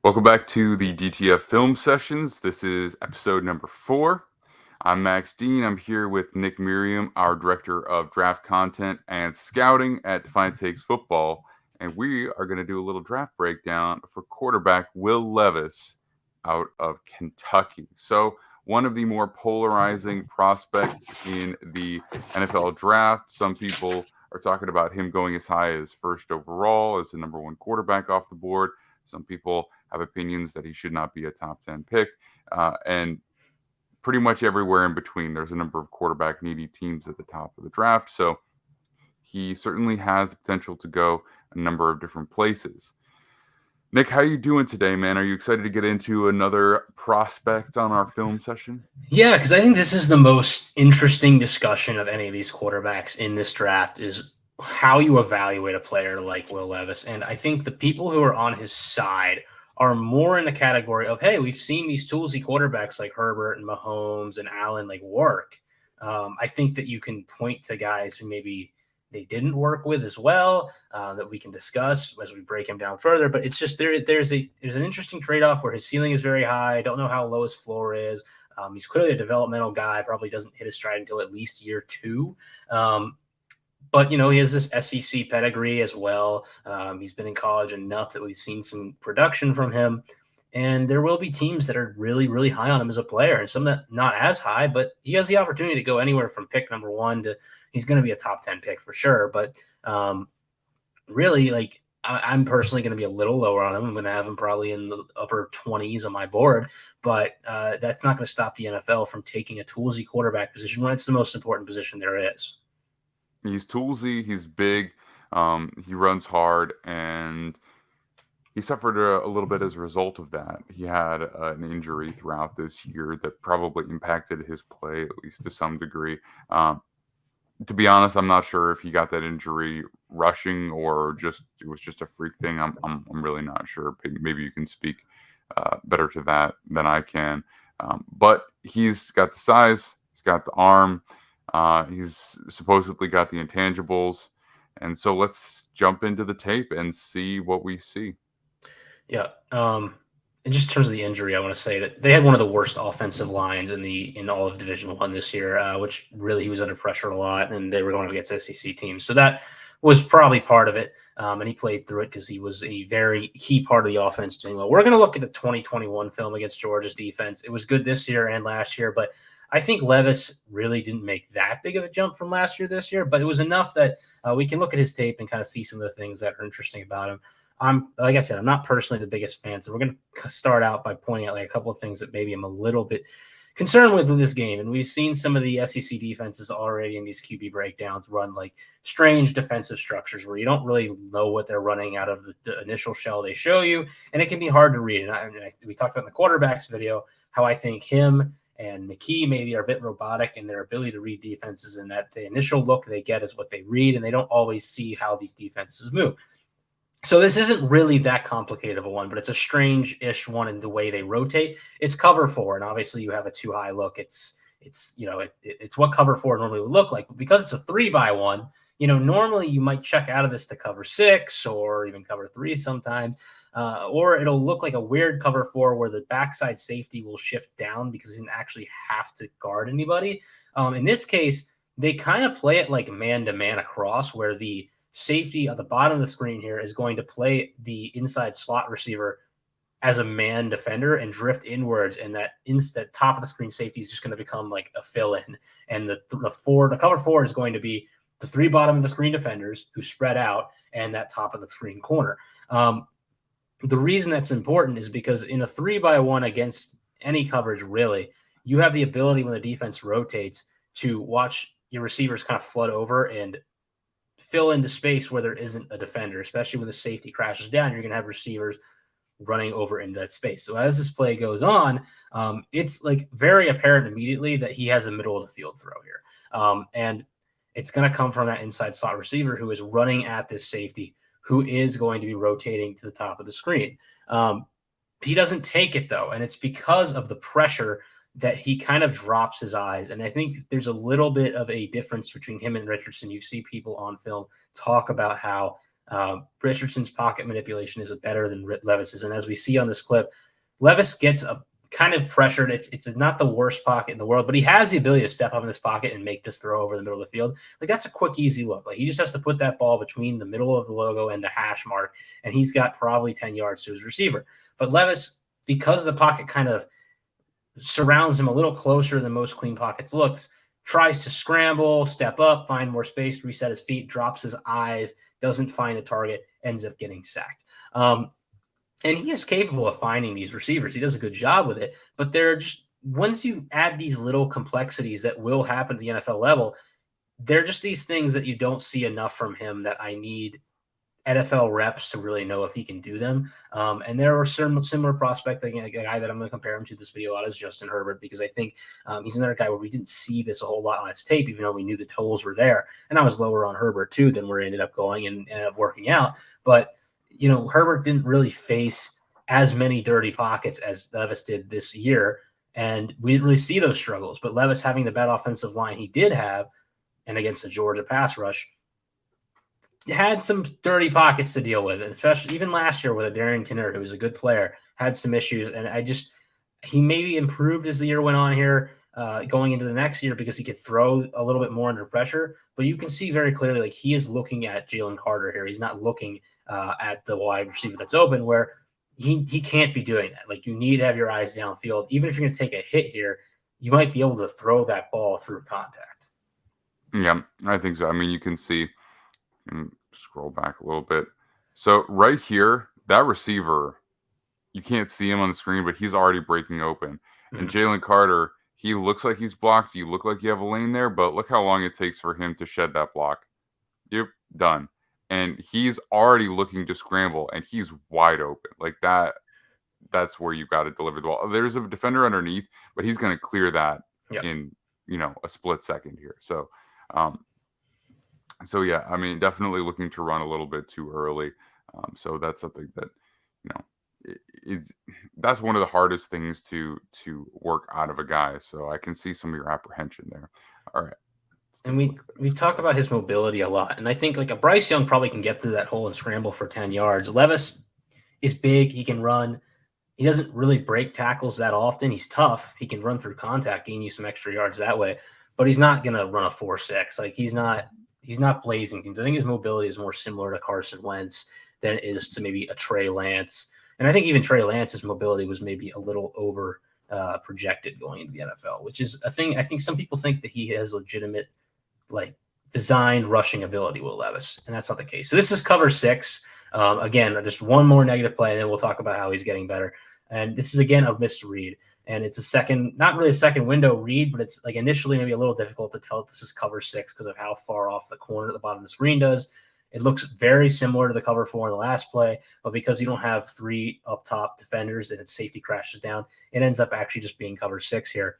Welcome back to the DTF Film Sessions. This is episode number 4. I'm Max Dean. I'm here with Nick Merriam, our director of draft content and scouting at Defiant Takes Football. And we are going to do a little draft breakdown for quarterback Will Levis out of Kentucky. So, one of the more polarizing prospects in the NFL draft. Some people are talking about him going as high as first overall, as the number 1 quarterback off the board. Some people have opinions that he should not be a top 10 pick. And pretty much everywhere in between, there's a number of quarterback needy teams at the top of the draft. So he certainly has the potential to go a number of different places. Nick, how you doing today, man? Are you excited to get into another prospect on our film session? Yeah, because I think this is the most interesting discussion of any of these quarterbacks in this draft is how you evaluate a player like Will Levis. And I think the people who are on his side are more in the category of, hey, we've seen these toolsy quarterbacks like Herbert and Mahomes and Allen work. I think that you can point to guys who maybe they didn't work with as well that we can discuss as we break him down further. But it's just there's an interesting trade-off where his ceiling is very high. I don't know how low his floor is. He's clearly a developmental guy, probably doesn't hit his stride until at least year 2. But, he has this SEC pedigree as well. He's been in college enough that we've seen some production from him. And there will be teams that are really, really high on him as a player and some that not as high, but he has the opportunity to go anywhere from pick number 1 to he's going to be a top 10 pick for sure. But really, I'm personally going to be a little lower on him. I'm going to have him probably in the upper 20s on my board, but that's not going to stop the NFL from taking a toolsy quarterback position when it's the most important position there is. He's toolsy, he's big, he runs hard, and he suffered a little bit as a result of that. He had an injury throughout this year that probably impacted his play, at least to some degree. To be honest, I'm not sure if he got that injury rushing or it was just a freak thing. I'm really not sure. Maybe you can speak better to that than I can. But he's got the size, he's got the arm, he's supposedly got the intangibles. And so let's jump into the tape and see what we see. Yeah. In just terms of the injury, I want to say that they had one of the worst offensive lines in all of Division I this year, which really he was under pressure a lot, and they were going against SEC teams. So that was probably part of it, and he played through it because he was a very key part of the offense doing well. We're going to look at the 2021 film against Georgia's defense. It was good this year and last year, but I think Levis really didn't make that big of a jump from last year this year, but it was enough that we can look at his tape and kind of see some of the things that are interesting about him. Like I said, I'm not personally the biggest fan, so we're going to start out by pointing out a couple of things that maybe I'm a little bit concerned with this game. And we've seen some of the SEC defenses already in these QB breakdowns run strange defensive structures where you don't really know what they're running out of the initial shell they show you, and it can be hard to read. And we talked about in the quarterbacks video how I think him and McKee maybe are a bit robotic in their ability to read defenses, and that the initial look they get is what they read, and they don't always see how these defenses move. So this isn't really that complicated of a one, but it's a strange-ish one in the way they rotate. It's cover 4, and obviously you have a too high look. It's what cover 4 normally would look like. But because it's a 3-by-1, normally you might check out of this to cover 6 or even cover 3 sometimes, or it'll look like a weird cover 4 where the backside safety will shift down because he didn't actually have to guard anybody. In this case, they kind of play it like man-to-man across, where the safety at the bottom of the screen here is going to play the inside slot receiver as a man defender and drift inwards, and that top of the screen safety is just going to become like a fill-in, and the cover 4 is going to be the 3 bottom of the screen defenders who spread out and that top of the screen corner. The reason that's important is because in a 3-by-1 against any coverage, really, you have the ability when the defense rotates to watch your receivers kind of flood over and fill into space where there isn't a defender, especially when the safety crashes down. You're going to have receivers running over into that space. So as this play goes on, it's very apparent immediately that he has a middle of the field throw here. And it's going to come from that inside slot receiver who is running at this safety, who is going to be rotating to the top of the screen. He doesn't take it, though, and it's because of the pressure that he kind of drops his eyes. And I think there's a little bit of a difference between him and Richardson. You see people on film talk about how Richardson's pocket manipulation is better than Levis's. And as we see on this clip, Levis gets a kind of pressured. It's not the worst pocket in the world, but he has the ability to step up in this pocket and make this throw over the middle of the field. Like, that's a quick, easy look. Like, he just has to put that ball between the middle of the logo and the hash mark, and he's got probably 10 yards to his receiver. But Levis, because the pocket kind of surrounds him a little closer than most clean pockets looks, tries to scramble, step up, find more space, reset his feet, drops his eyes, doesn't find the target, ends up getting sacked. And he is capable of finding these receivers. He does a good job with it, but they're just, once you add these little complexities that will happen at the NFL level, they're just these things that you don't see enough from him that I need NFL reps to really know if he can do them. And there are certain similar prospect. A guy that I'm going to compare him to this video a lot is Justin Herbert, because I think he's another guy where we didn't see this a whole lot on his tape, even though we knew the totals were there. And I was lower on Herbert too than where he ended up going and ended up working out. But Herbert didn't really face as many dirty pockets as Levis did this year, and we didn't really see those struggles. But Levis, having the bad offensive line he did have, and against the Georgia pass rush, had some dirty pockets to deal with, and especially even last year with Darian Kinnard, who was a good player, had some issues. And he maybe improved as the year went on here, going into the next year, because he could throw a little bit more under pressure. But you can see very clearly, like, he is looking at Jalen Carter here. He's not looking at the wide receiver that's open, where he can't be doing that. Like, you need to have your eyes downfield. Even if you're going to take a hit here, you might be able to throw that ball through contact. Yeah, I think so. I mean, you can see, and scroll back a little bit. So right here, that receiver, you can't see him on the screen, but he's already breaking open. Mm-hmm. And Jalen Carter, he looks like he's blocked. You look like you have a lane there, but look how long it takes for him to shed that block. Yep, done. And he's already looking to scramble, and he's wide open. Like that. That's where you've got to deliver the ball. There's a defender underneath, but he's going to clear that in a split second here. So yeah, I mean, definitely looking to run a little bit too early. So that's something that that's one of the hardest things to work out of a guy. So I can see some of your apprehension there. All right. And we talk about his mobility a lot. And I think like a Bryce Young probably can get through that hole and scramble for 10 yards. Levis is big. He can run. He doesn't really break tackles that often. He's tough. He can run through contact, gain you some extra yards that way. But he's not going to run a 4.6. Like, he's not blazing teams. I think his mobility is more similar to Carson Wentz than it is to maybe a Trey Lance. And I think even Trey Lance's mobility was maybe a little over projected going into the NFL, which is a thing. I think some people think that he has legitimate, like, designed rushing ability, Will Levis, and that's not the case. So this is cover 6. Again, just one more negative play, and then we'll talk about how he's getting better. And this is, again, a missed read. And it's not really a second window read, but it's like initially maybe a little difficult to tell if this is cover 6 because of how far off the corner at the bottom of the screen does. It looks very similar to the cover 4 in the last play, but because you don't have 3 up top defenders and its safety crashes down, it ends up actually just being cover 6 here.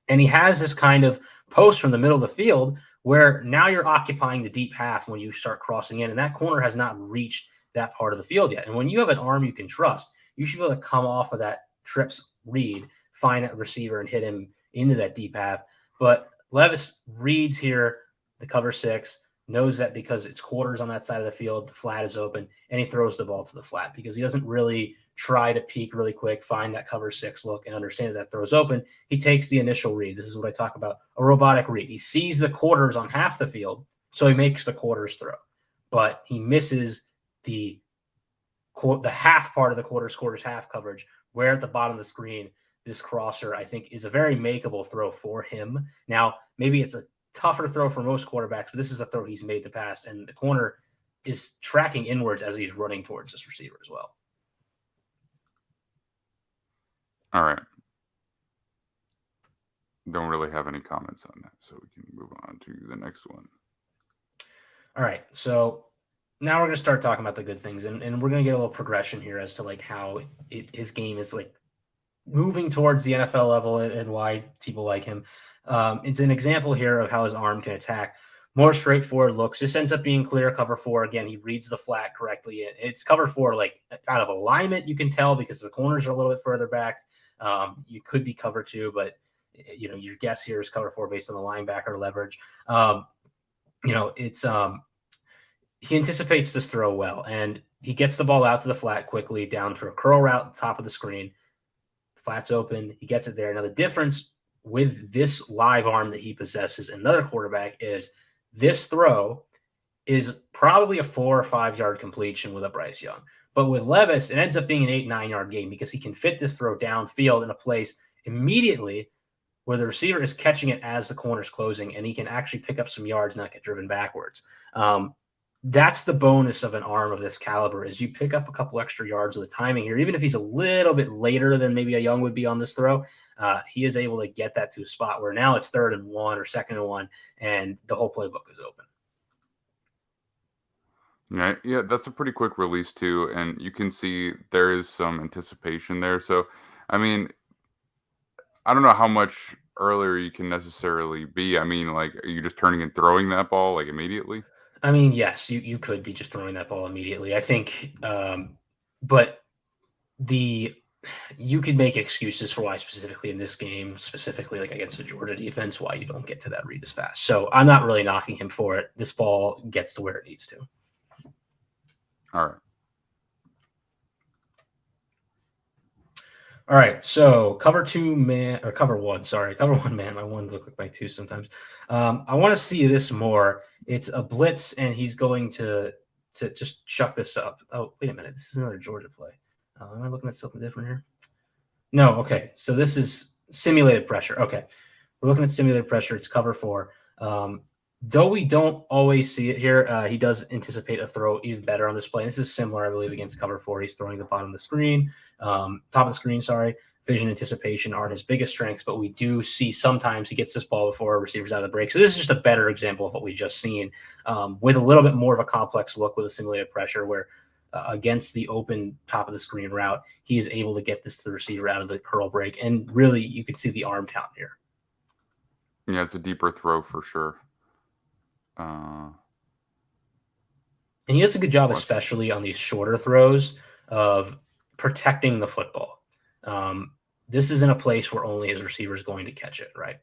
And he has this kind of post from the middle of the field where now you're occupying the deep half when you start crossing in, and that corner has not reached that part of the field yet. And when you have an arm you can trust, you should be able to come off of that trips read, find that receiver, and hit him into that deep half. But Levis reads here the cover 6, knows that because it's quarters on that side of the field, the flat is open, and he throws the ball to the flat because he doesn't really try to peek really quick, find that cover 6 look, and understand that throws open. He takes the initial read. This is what I talk about, a robotic read. He sees the quarters on half the field, so he makes the quarters throw. But he misses the half part of the quarters half coverage, where at the bottom of the screen, this crosser, I think, is a very makeable throw for him. Now, maybe it's a tougher throw for most quarterbacks, but this is a throw he's made in the past, and the corner is tracking inwards as he's running towards this receiver as well. All right. Don't really have any comments on that, so we can move on to the next one. All right, so now we're going to start talking about the good things, and we're going to get a little progression here as to like how his game is like moving towards the NFL level and why people like him. It's an example here of how his arm can attack. More straightforward looks. This ends up being clear cover 4. Again, he reads the flat correctly. It's cover 4, like out of alignment, you can tell because the corners are a little bit further back. You could be cover 2, but your guess here is cover 4 based on the linebacker leverage. It's he anticipates this throw well, and he gets the ball out to the flat quickly down for a curl route at the top of the screen. Flat's open. He gets it there. Now, the difference with this live arm that he possesses, another quarterback, is this throw is probably a 4 or 5 yard completion with a Bryce Young. But with Levis, it ends up being an 8-9 yard game because he can fit this throw downfield in a place immediately where the receiver is catching it as the corner's closing, and he can actually pick up some yards and not get driven backwards. That's the bonus of an arm of this caliber, is you pick up a couple extra yards of the timing here. Even if he's a little bit later than maybe a Young would be on this throw, he is able to get that to a spot where now it's 3rd and 1 or 2nd and 1, and the whole playbook is open. Yeah, that's a pretty quick release too, and you can see there is some anticipation there. So, I mean, I don't know how much earlier you can necessarily be. I mean, like, are you just turning and throwing that ball like immediately? I mean, yes, you could be just throwing that ball immediately. I think, but you could make excuses for why specifically in this game, specifically like against the Georgia defense, why you don't get to that read as fast. So I'm not really knocking him for it. This ball gets to where it needs to. All right. All right, so cover 1 man. Cover 1 man. My ones look like my 2 sometimes. I want to see this more. It's a blitz, and he's going to just chuck this up. Oh, wait a minute. This is another Georgia play. Am I looking at something different here? No, okay. So this is simulated pressure. Okay, we're looking at simulated pressure. It's cover 4. Though we don't always see it here, he does anticipate a throw even better on this play. And this is similar, I believe, against cover 4. He's throwing the bottom of the screen, top of the screen, sorry. Vision, anticipation aren't his biggest strengths, but we do see sometimes he gets this ball before a receiver's out of the break. So this is just a better example of what we just seen, with a little bit more of a complex look with a simulated pressure where against the open top of the screen route, he is able to get this to the receiver out of the curl break. And really, you can see the arm count here. Yeah, it's a deeper throw for sure. And he does a good job, especially on these shorter throws, of protecting the football. This isn't a place where only his receiver is going to catch it, right?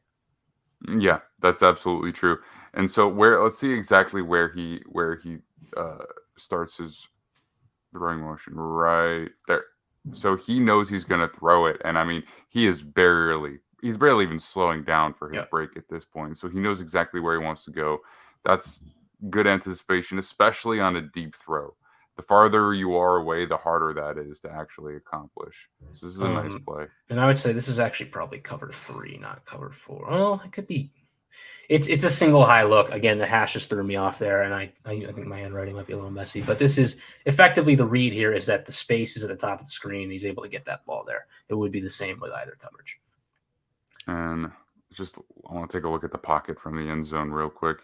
Yeah, that's absolutely true. And so let's see exactly where he starts his throwing motion right there. So he knows he's going to throw it, and I mean, he's barely even slowing down for his break at this point. So he knows exactly where he wants to go. That's good anticipation, especially on a deep throw. The farther you are away, the harder that is to actually accomplish. So this is a nice play. And I would say this is actually probably cover 3, not cover 4. Well, it could be. It's a single high look. Again, the hash just threw me off there, and I think my handwriting might be a little messy. But this is effectively the read here is that the space is at the top of the screen. He's able to get that ball there. It would be the same with either coverage. And I want to take a look at the pocket from the end zone real quick.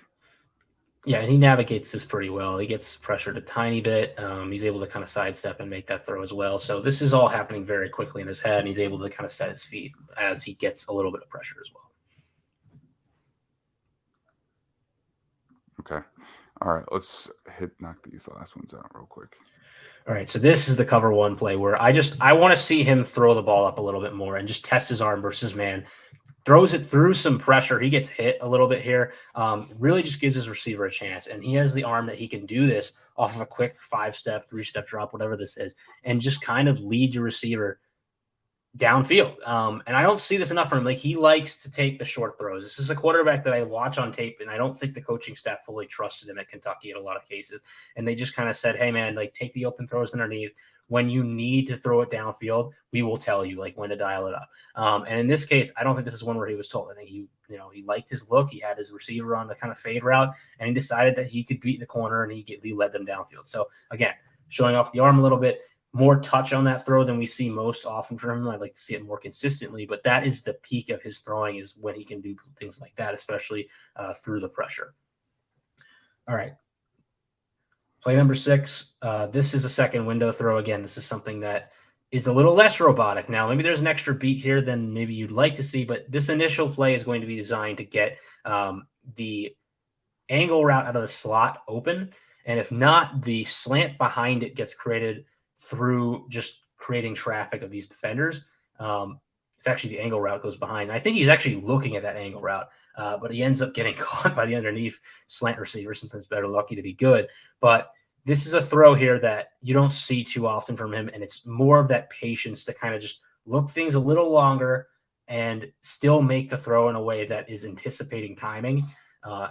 Yeah, and he navigates this pretty well. He gets pressured a tiny bit. He's able to kind of sidestep and make that throw as well. So this is all happening very quickly in his head, and he's able to kind of set his feet as he gets a little bit of pressure as well. Okay. All right, let's knock these last ones out real quick. All right, so this is the cover 1 play where I want to see him throw the ball up a little bit more and just test his arm versus man. Throws it through some pressure. He gets hit a little bit here. Really just gives his receiver a chance. And he has the arm that he can do this off of a quick 5-step, 3-step drop, whatever this is, and just kind of lead your receiver downfield. And I don't see this enough from him. Like, he likes to take the short throws. This is a quarterback that I watch on tape, and I don't think the coaching staff fully trusted him at Kentucky in a lot of cases. And they just kind of said, hey, man, like, take the open throws underneath. When you need to throw it downfield, we will tell you like when to dial it up. And in this case, I don't think this is one where he was told. I think he liked his look. He had his receiver on the kind of fade route, and he decided that he could beat the corner, and he led them downfield. So again, showing off the arm a little bit, more touch on that throw than we see most often from him. I'd like to see it more consistently, but that is the peak of his throwing, is when he can do things like that, especially through the pressure. All right. Play number 6. This is a second window throw. Again, this is something that is a little less robotic. Now, maybe there's an extra beat here than maybe you'd like to see, but this initial play is going to be designed to get the angle route out of the slot open. And if not, the slant behind it gets created through just creating traffic of these defenders. It's actually the angle route goes behind. I think he's actually looking at that angle route. but he ends up getting caught by the underneath slant receiver. Sometimes better lucky to be good. But this is a throw here that you don't see too often from him, and it's more of that patience to kind of just look things a little longer and still make the throw in a way that is anticipating timing.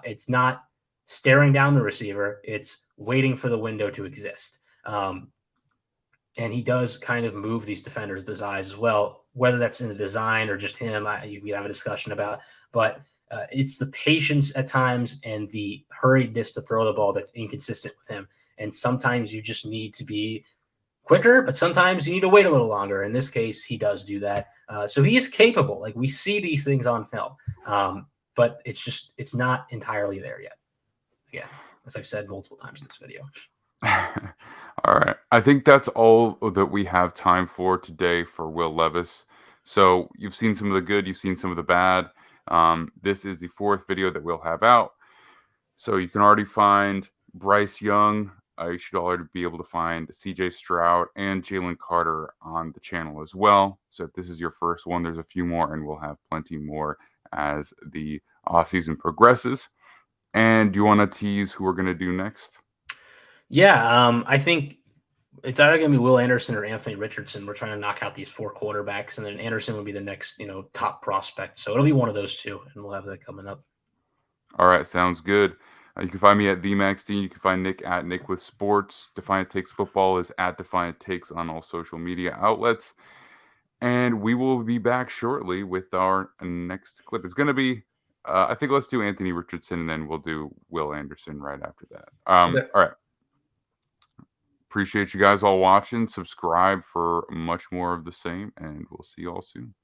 It's not staring down the receiver. It's waiting for the window to exist. And he does kind of move these defenders' his eyes as well, whether that's in the design or just him. We have a discussion about, but it's the patience at times and the hurriedness to throw the ball that's inconsistent with him. And sometimes you just need to be quicker, but sometimes you need to wait a little longer. In this case, he does do that. So he is capable. Like, we see these things on film, but it's not entirely there yet. Again, as I've said multiple times in this video. All right. I think that's all that we have time for today for Will Levis. So you've seen some of the good, you've seen some of the bad. This is the 4th video that we'll have out. So you can already find Bryce Young. You should already be able to find CJ Stroud and Jalen Carter on the channel as well. So if this is your first one, there's a few more, and we'll have plenty more as the offseason progresses. And do you want to tease who we're going to do next? Yeah, I think it's either going to be Will Anderson or Anthony Richardson. We're trying to knock out these 4 quarterbacks, and then Anderson would be the next, top prospect. So it'll be one of those 2, and we'll have that coming up. All right, sounds good. You can find me at TheMaxDean. You can find Nick at Nick with Sports. Defiant Takes Football is at Defiant Takes on all social media outlets. And we will be back shortly with our next clip. It's going to be, I think let's do Anthony Richardson, and then we'll do Will Anderson right after that. Okay. All right. Appreciate you guys all watching. Subscribe for much more of the same, and we'll see you all soon.